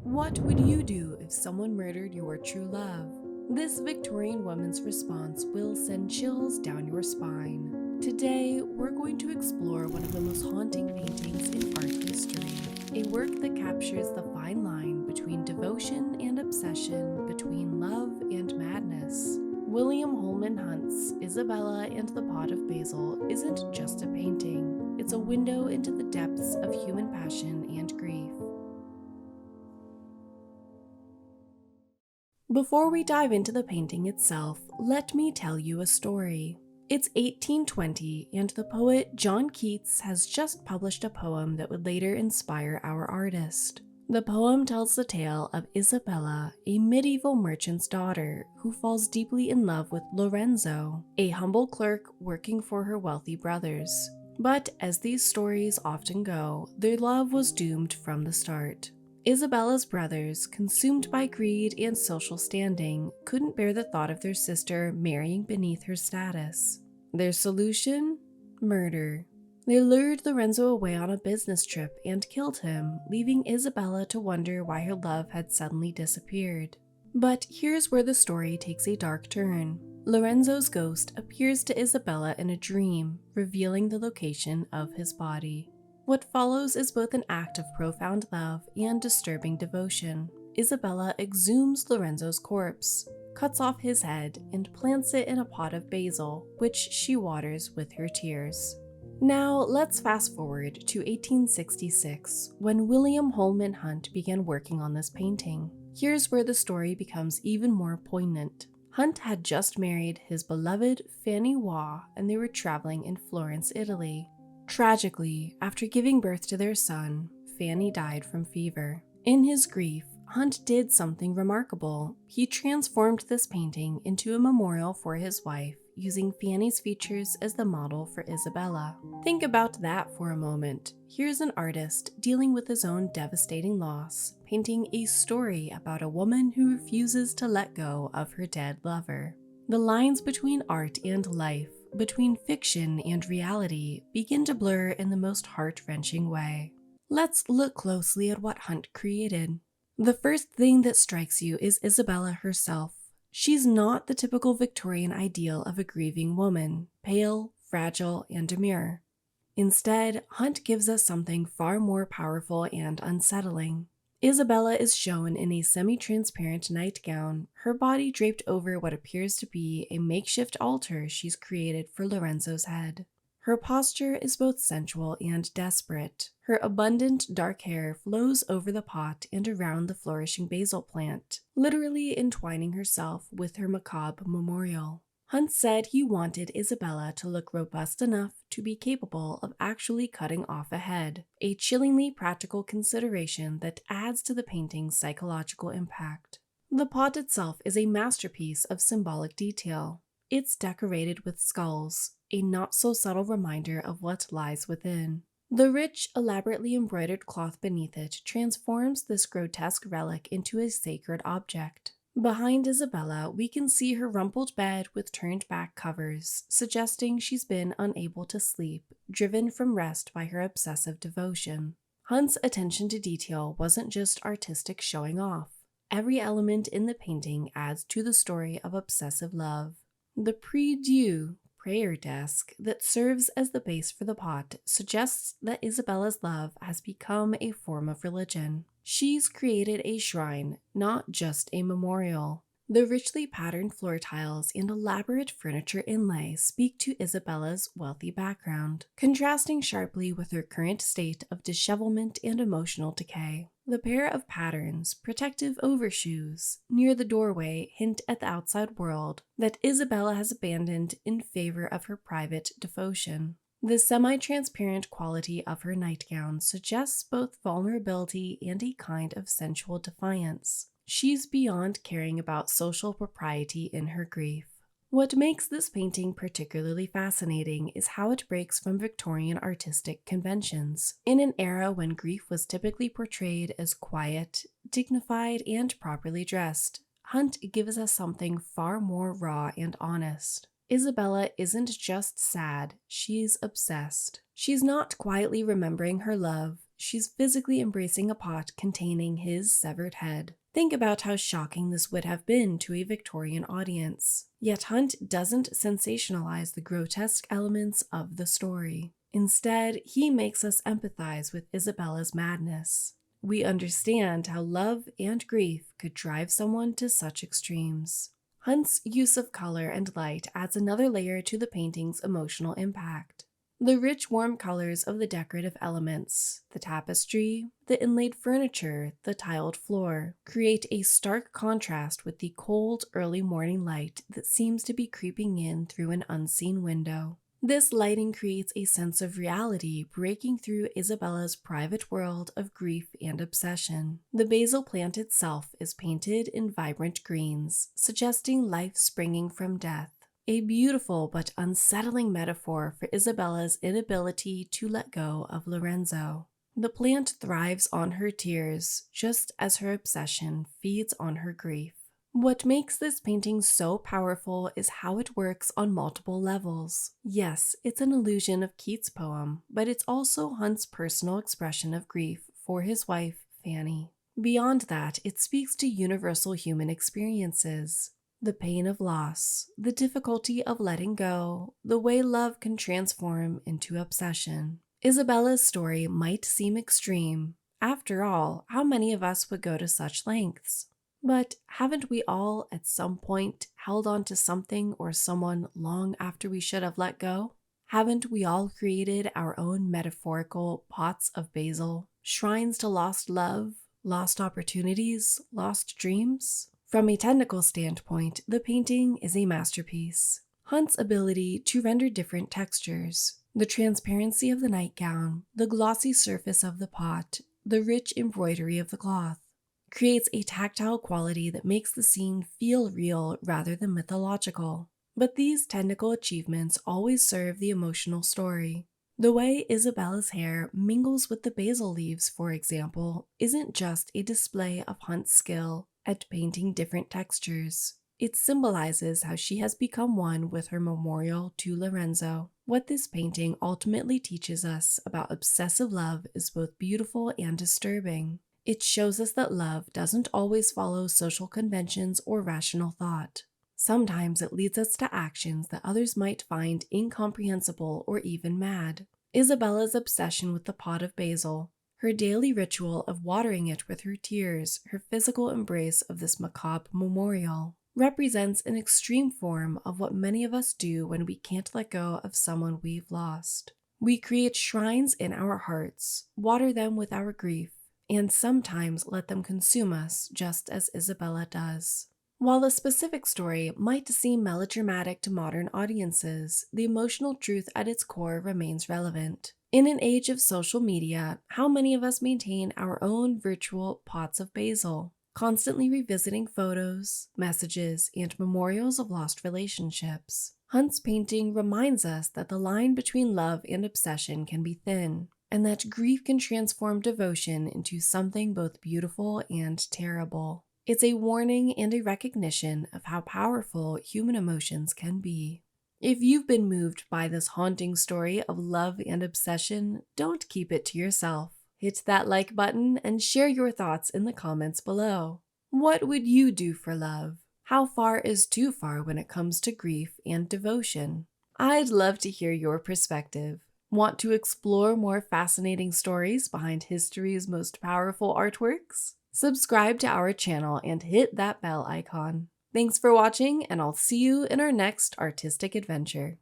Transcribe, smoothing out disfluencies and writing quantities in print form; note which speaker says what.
Speaker 1: What would you do if someone murdered your true love? This Victorian woman's response will send chills down your spine. Today, we're going to explore one of the most haunting paintings in art history, a work that captures the fine line between devotion and obsession, between love and madness. William Holman Hunt's Isabella and the Pot of Basil isn't just a painting, it's a window into the depths of human passion and grief. Before we dive into the painting itself, let me tell you a story. It's 1820, and the poet John Keats has just published a poem that would later inspire our artist. The poem tells the tale of Isabella, a medieval merchant's daughter who falls deeply in love with Lorenzo, a humble clerk working for her wealthy brothers. But as these stories often go, their love was doomed from the start. Isabella's brothers, consumed by greed and social standing, couldn't bear the thought of their sister marrying beneath her status. Their solution? Murder. They lured Lorenzo away on a business trip and killed him, leaving Isabella to wonder why her love had suddenly disappeared. But here's where the story takes a dark turn. Lorenzo's ghost appears to Isabella in a dream, revealing the location of his body. What follows is both an act of profound love and disturbing devotion. Isabella exhumes Lorenzo's corpse, cuts off his head, and plants it in a pot of basil, which she waters with her tears. Now, let's fast forward to 1866, when William Holman Hunt began working on this painting. Here's where the story becomes even more poignant. Hunt had just married his beloved Fanny, and they were traveling in Florence, Italy. Tragically, after giving birth to their son, Fanny died from fever. In his grief, Hunt did something remarkable. He transformed this painting into a memorial for his wife, using Fanny's features as the model for Isabella. Think about that for a moment. Here's an artist dealing with his own devastating loss, painting a story about a woman who refuses to let go of her dead lover. The lines between art and life, between fiction and reality, begin to blur in the most heart-wrenching way. Let's look closely at what Hunt created. The first thing that strikes you is Isabella herself. She's not the typical Victorian ideal of a grieving woman, pale, fragile, and demure. Instead, Hunt gives us something far more powerful and unsettling. Isabella is shown in a semi-transparent nightgown, her body draped over what appears to be a makeshift altar she's created for Lorenzo's head. Her posture is both sensual and desperate. Her abundant dark hair flows over the pot and around the flourishing basil plant, literally entwining herself with her macabre memorial. Hunt said he wanted Isabella to look robust enough to be capable of actually cutting off a head, a chillingly practical consideration that adds to the painting's psychological impact. The pot itself is a masterpiece of symbolic detail. It's decorated with skulls, a not-so-subtle reminder of what lies within. The rich, elaborately embroidered cloth beneath it transforms this grotesque relic into a sacred object. Behind Isabella, we can see her rumpled bed with turned-back covers, suggesting she's been unable to sleep, driven from rest by her obsessive devotion. Hunt's attention to detail wasn't just artistic showing off. Every element in the painting adds to the story of obsessive love. The prie-dieu, prayer desk, that serves as the base for the pot suggests that Isabella's love has become a form of religion. She's created a shrine, not just a memorial. The richly patterned floor tiles and elaborate furniture inlay speak to Isabella's wealthy background, contrasting sharply with her current state of dishevelment and emotional decay. The pair of patterns, protective overshoes, near the doorway hint at the outside world that Isabella has abandoned in favor of her private devotion. The semi-transparent quality of her nightgown suggests both vulnerability and a kind of sensual defiance. She's beyond caring about social propriety in her grief. What makes this painting particularly fascinating is how it breaks from Victorian artistic conventions. In an era when grief was typically portrayed as quiet, dignified, and properly dressed, Hunt gives us something far more raw and honest. Isabella isn't just sad, she's obsessed. She's not quietly remembering her love, she's physically embracing a pot containing his severed head. Think about how shocking this would have been to a Victorian audience. Yet Hunt doesn't sensationalize the grotesque elements of the story. Instead, he makes us empathize with Isabella's madness. We understand how love and grief could drive someone to such extremes. Hunt's use of color and light adds another layer to the painting's emotional impact. The rich, warm colors of the decorative elements, the tapestry, the inlaid furniture, the tiled floor, create a stark contrast with the cold, early morning light that seems to be creeping in through an unseen window. This lighting creates a sense of reality breaking through Isabella's private world of grief and obsession. The basil plant itself is painted in vibrant greens, suggesting life springing from death. A beautiful but unsettling metaphor for Isabella's inability to let go of Lorenzo. The plant thrives on her tears, just as her obsession feeds on her grief. What makes this painting so powerful is how it works on multiple levels. Yes, it's an allusion of Keats' poem, but it's also Hunt's personal expression of grief for his wife, Fanny. Beyond that, it speaks to universal human experiences. The pain of loss, the difficulty of letting go, the way love can transform into obsession. Isabella's story might seem extreme. After all, how many of us would go to such lengths? But haven't we all, at some point, held on to something or someone long after we should have let go? Haven't we all created our own metaphorical pots of basil, shrines to lost love, lost opportunities, lost dreams? From a technical standpoint, the painting is a masterpiece. Hunt's ability to render different textures, the transparency of the nightgown, the glossy surface of the pot, the rich embroidery of the cloth, creates a tactile quality that makes the scene feel real rather than mythological. But these technical achievements always serve the emotional story. The way Isabella's hair mingles with the basil leaves, for example, isn't just a display of Hunt's skill at painting different textures. It symbolizes how she has become one with her memorial to Lorenzo. What this painting ultimately teaches us about obsessive love is both beautiful and disturbing. It shows us that love doesn't always follow social conventions or rational thought. Sometimes it leads us to actions that others might find incomprehensible or even mad. Isabella's obsession with the pot of basil, her daily ritual of watering it with her tears, her physical embrace of this macabre memorial, represents an extreme form of what many of us do when we can't let go of someone we've lost. We create shrines in our hearts, water them with our grief, and sometimes let them consume us just as Isabella does. While the specific story might seem melodramatic to modern audiences, the emotional truth at its core remains relevant. In an age of social media, how many of us maintain our own virtual pots of basil, constantly revisiting photos, messages, and memorials of lost relationships? Hunt's painting reminds us that the line between love and obsession can be thin, and that grief can transform devotion into something both beautiful and terrible. It's a warning and a recognition of how powerful human emotions can be. If you've been moved by this haunting story of love and obsession, don't keep it to yourself. Hit that like button and share your thoughts in the comments below. What would you do for love? How far is too far when it comes to grief and devotion? I'd love to hear your perspective. Want to explore more fascinating stories behind history's most powerful artworks? Subscribe to our channel and hit that bell icon. Thanks for watching, and I'll see you in our next artistic adventure.